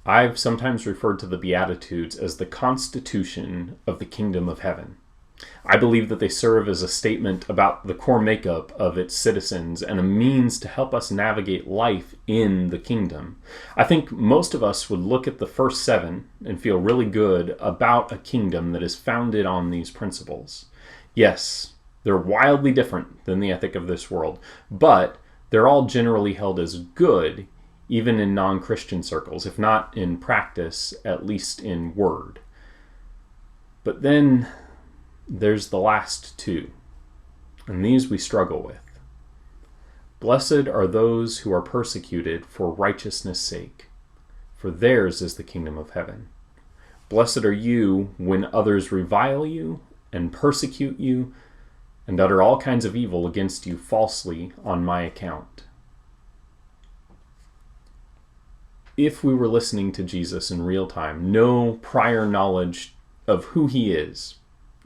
I've sometimes referred to the Beatitudes as the constitution of the kingdom of heaven. I believe that they serve as a statement about the core makeup of its citizens and a means to help us navigate life in the kingdom. I think most of us would look at the first 7 and feel really good about a kingdom that is founded on these principles. Yes, they're wildly different than the ethic of this world, but they're all generally held as good, even in non-Christian circles, if not in practice, at least in word. But then there's the last 2, and these we struggle with. Blessed are those who are persecuted for righteousness' sake, for theirs is the kingdom of heaven. Blessed are you when others revile you and persecute you and utter all kinds of evil against you falsely on my account. If we were listening to Jesus in real time, no prior knowledge of who he is,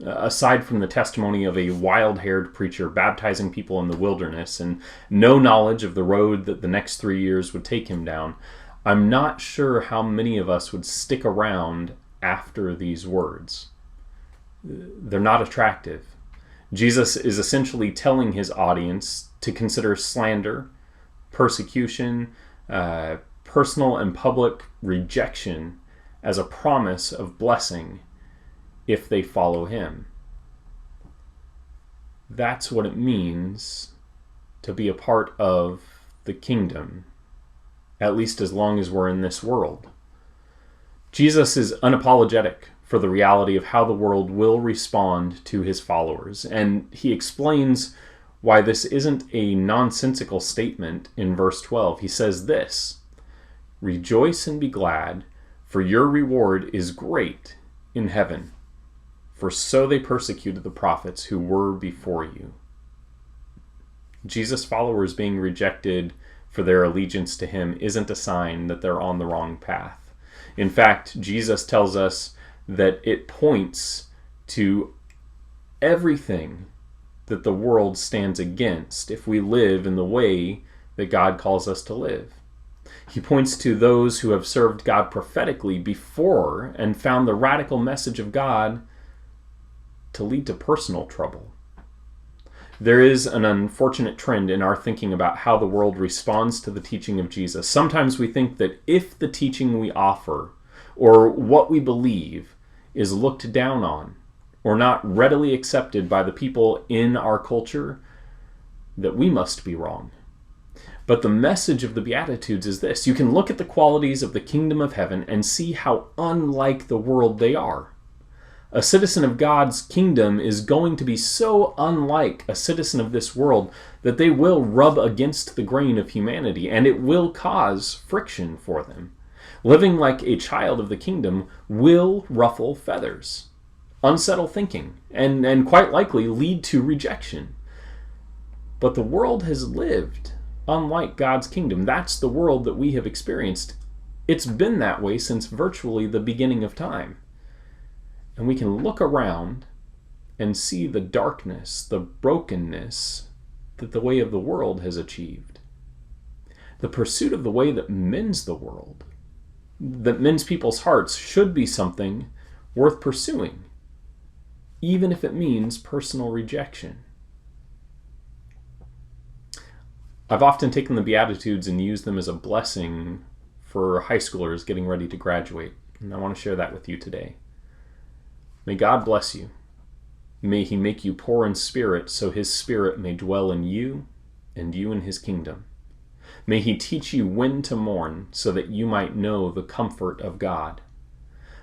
aside from the testimony of a wild-haired preacher baptizing people in the wilderness and no knowledge of the road that the next 3 years would take him down, I'm not sure how many of us would stick around after these words. They're not attractive. Jesus is essentially telling his audience to consider slander, persecution, personal and public rejection as a promise of blessing if they follow him. That's what it means to be a part of the kingdom, at least as long as we're in this world. Jesus is unapologetic for the reality of how the world will respond to his followers, and he explains why this isn't a nonsensical statement in verse 12. He says this, "Rejoice and be glad, for your reward is great in heaven. For so they persecuted the prophets who were before you." Jesus' followers being rejected for their allegiance to him isn't a sign that they're on the wrong path. In fact, Jesus tells us that it points to everything that the world stands against if we live in the way that God calls us to live. He points to those who have served God prophetically before and found the radical message of God to lead to personal trouble. There is an unfortunate trend in our thinking about how the world responds to the teaching of Jesus. Sometimes we think that if the teaching we offer or what we believe is looked down on or not readily accepted by the people in our culture, that we must be wrong. But the message of the Beatitudes is this: you can look at the qualities of the kingdom of heaven and see how unlike the world they are. A citizen of God's kingdom is going to be so unlike a citizen of this world that they will rub against the grain of humanity, and it will cause friction for them. Living like a child of the kingdom will ruffle feathers, unsettle thinking, and quite likely lead to rejection. But the world has lived unlike God's kingdom. That's the world that we have experienced. It's been that way since virtually the beginning of time. And we can look around and see the darkness, the brokenness that the way of the world has achieved. The pursuit of the way that mends the world, that mends people's hearts, should be something worth pursuing, even if it means personal rejection. I've often taken the Beatitudes and used them as a blessing for high schoolers getting ready to graduate, and I want to share that with you today. May God bless you. May he make you poor in spirit, so his spirit may dwell in you and you in his kingdom. May he teach you when to mourn, so that you might know the comfort of God.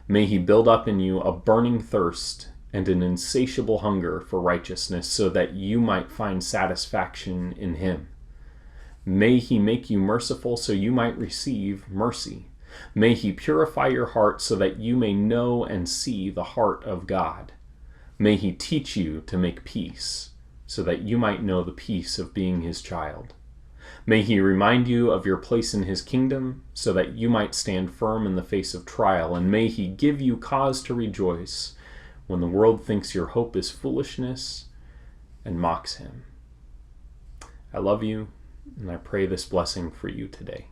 May he build up in you a burning thirst and an insatiable hunger for righteousness, so that you might find satisfaction in him. May he make you merciful, so you might receive mercy. May he purify your heart, so that you may know and see the heart of God. May he teach you to make peace, so that you might know the peace of being his child. May he remind you of your place in his kingdom, so that you might stand firm in the face of trial. And may he give you cause to rejoice when the world thinks your hope is foolishness and mocks him. I love you, and I pray this blessing for you today.